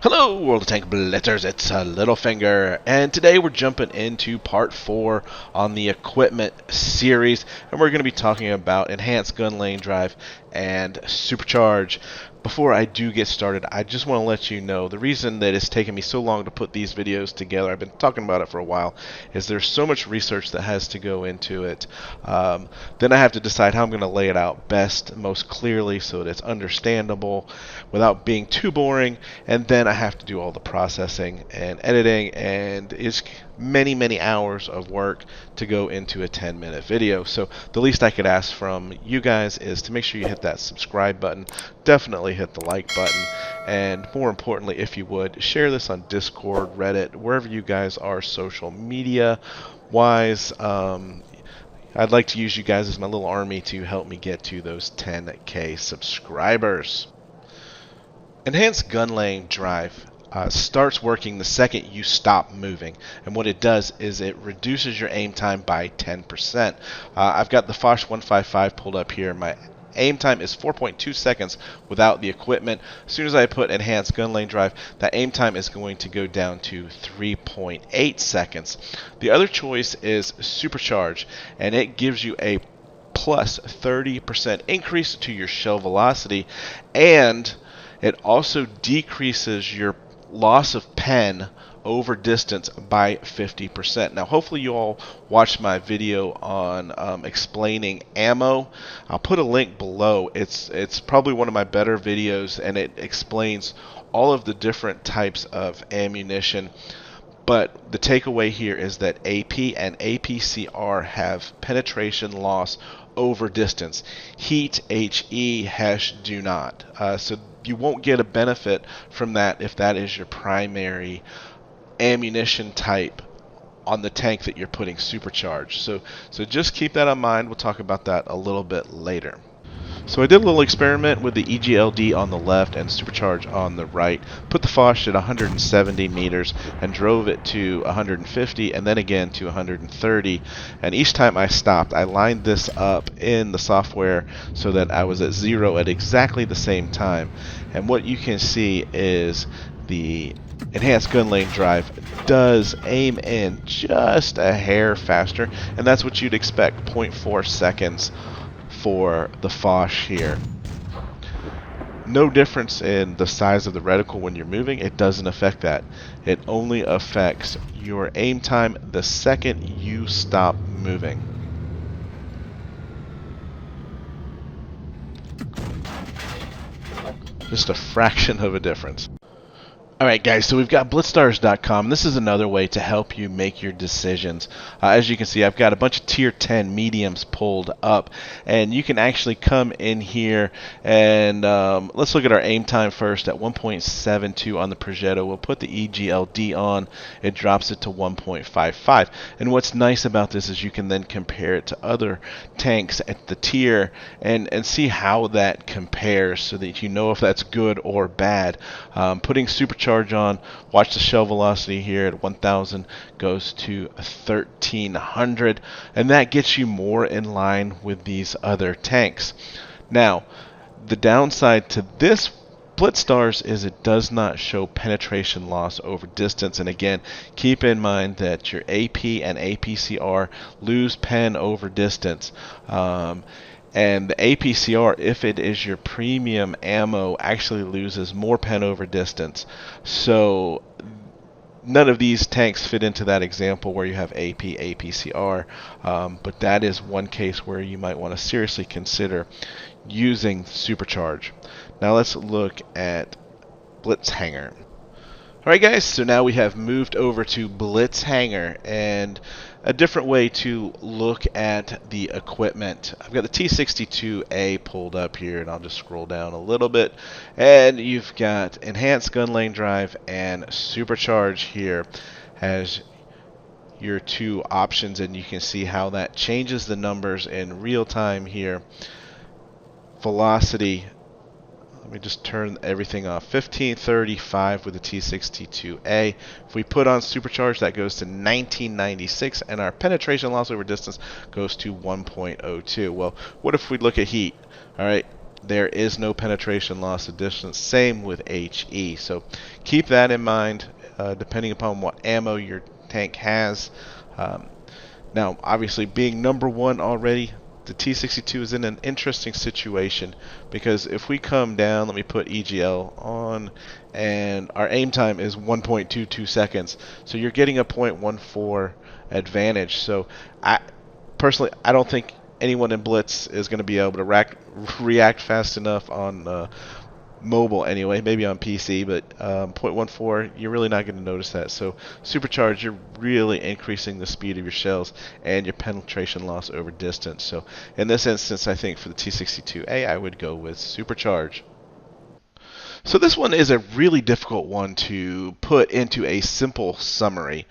Hello, World of Tank Blitzers, it's Littlefinger, and today we're jumping into part 4 on the equipment series, and we're going to be talking about enhanced gun lane drive and supercharge. Before I do get started, I just want to let you know the reason that it's taken me so long to put these videos together, I've been talking about it for a while, is there's so much research that has to go into it. Then I have to decide how I'm going to lay it out best, most clearly, so that it's understandable without being too boring, and then I have to do all the processing and editing, and it's many hours of work to go into a 10-minute video. So the least I could ask from you guys is to make sure you hit that subscribe button, definitely hit the like button, and more importantly, if you would, share this on Discord, Reddit, wherever you guys are social media wise. I'd like to use you guys as my little army to help me get to those 10K subscribers. Enhanced gun lane drive starts working the second you stop moving, and what it does is it reduces your aim time by 10%. I've got the Foch 155 pulled up here. My aim time is 4.2 seconds without the equipment. As soon as I put enhanced gun lane drive, that aim time is going to go down to 3.8 seconds. The other choice is Supercharge, and it gives you a plus 30% increase to your shell velocity, and it also decreases your loss of pen over distance by 50%. Now, hopefully you all watched my video on explaining ammo. I'll put a link below. It's probably one of my better videos, and it explains all of the different types of ammunition. But the takeaway here is that AP and APCR have penetration loss over distance. Heat, HE, HESH do not. So you won't get a benefit from that if that is your primary ammunition type on the tank that you're putting supercharged. So just keep that in mind. We'll talk about that a little bit later. So I did a little experiment with the EGLD on the left and Supercharge on the right. Put the Foch at 170 meters and drove it to 150 and then again to 130. And each time I stopped, I lined this up in the software so that I was at 0 at exactly the same time. And what you can see is the enhanced gun lane drive does aim in just a hair faster, and that's what you'd expect, 0.4 seconds for the Foch here. No difference in the size of the reticle when you're moving. It doesn't affect that. It only affects your aim time the second you stop moving. Just a fraction of a difference. Alright guys, so we've got blitzstars.com. This is another way to help you make your decisions. As you can see, I've got a bunch of tier 10 mediums pulled up, and you can actually come in here and let's look at our aim time first at 1.72 on the Progetto. We'll put the EGLD on. It drops it to 1.55. And what's nice about this is you can then compare it to other tanks at the tier and see how that compares so that you know if that's good or bad. Putting Supercharge on, watch the shell velocity here at 1000 goes to 1300, and that gets you more in line with these other tanks. Now, the downside to this Blitzstars is it does not show penetration loss over distance, and again, keep in mind that your AP and APCR lose pen over distance. And the APCR, if it is your premium ammo, actually loses more pen over distance. So none of these tanks fit into that example where you have AP, APCR, but that is one case where you might want to seriously consider using Supercharge. Now let's look at Blitz Hangar. Alright guys, so now we have moved over to Blitz Hangar, and a different way to look at the equipment. I've got the T62A pulled up here, and I'll just scroll down a little bit, and you've got enhanced gun lane drive and Supercharge here as your two options, and you can see how that changes the numbers in real time here. Velocity, let me just turn everything off. 1535 with the T62A. If we put on Supercharge, that goes to 1996, and our penetration loss over distance goes to 1.02. Well, what if we look at heat? All right, there is no penetration loss of distance. Same with HE. So keep that in mind, depending upon what ammo your tank has. Um, Now, obviously, being number one already, the T62 is in an interesting situation because if we come down, let me put EGL on, and our aim time is 1.22 seconds. So you're getting a 0.14 advantage. So I personally, I don't think anyone in Blitz is going to be able to react fast enough on mobile anyway, maybe on PC, but 0.14, you're really not going to notice that. So Supercharge, you're really increasing the speed of your shells and your penetration loss over distance. So in this instance, I think for the T62A, I would go with Supercharge. So this one is a really difficult one to put into a simple summary.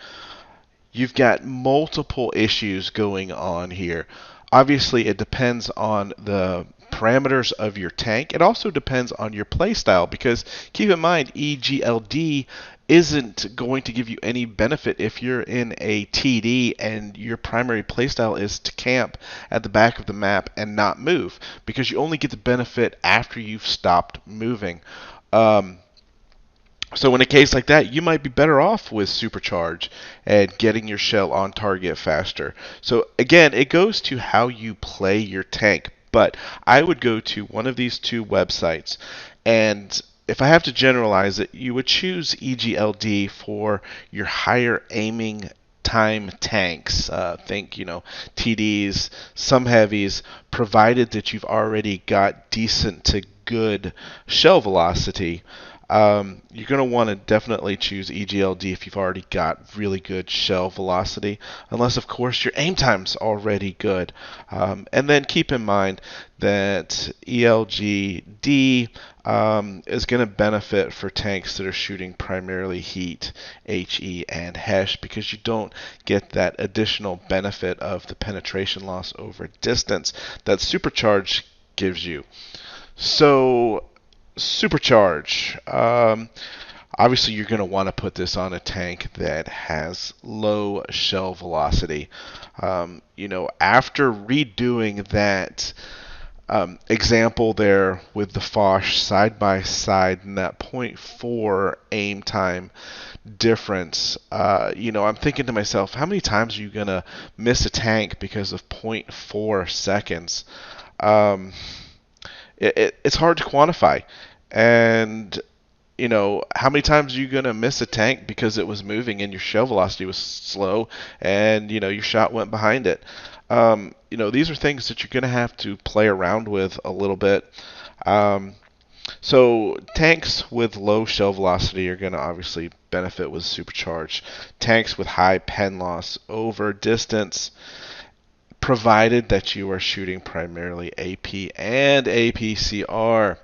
You've got multiple issues going on here. Obviously, it depends on the parameters of your tank. It also depends on your playstyle because keep in mind, EGLD isn't going to give you any benefit if you're in a TD and your primary playstyle is to camp at the back of the map and not move, because you only get the benefit after you've stopped moving. Um, so in a case like that, you might be better off with Supercharge and getting your shell on target faster. So again, it goes to how you play your tank. But I would go to one of these two websites, and if I have to generalize it, you would choose EGLD for your higher aiming time tanks. Think, TDs, some heavies, provided that you've already got decent to good shell velocity. You're going to want to definitely choose EGLD if you've already got really good shell velocity, unless, of course, your aim time's already good. And then keep in mind that ELGD is going to benefit for tanks that are shooting primarily heat, HE, and HESH, because you don't get that additional benefit of the penetration loss over distance that Supercharge gives you. So Supercharge. Obviously, you're going to want to put this on a tank that has low shell velocity. After redoing that example there with the Foch side by side and that point 0.4 aim time difference, I'm thinking to myself, how many times are you going to miss a tank because of 0.4 seconds? It's hard to quantify. And, how many times are you going to miss a tank because it was moving and your shell velocity was slow and, your shot went behind it? These are things that you're going to have to play around with a little bit. So tanks with low shell velocity are going to obviously benefit with Supercharge. Tanks with high pen loss over distance, provided that you are shooting primarily AP and APCR.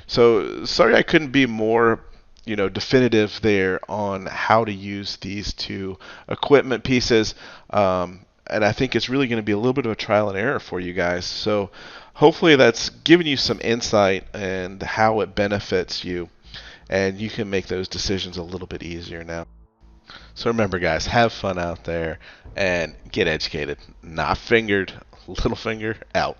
So sorry I couldn't be more definitive there on how to use these two equipment pieces. And I think it's really going to be a little bit of a trial and error for you guys. So hopefully that's given you some insight and how it benefits you, and you can make those decisions a little bit easier now. So remember, guys, have fun out there and get educated. Not fingered. Littlefinger out.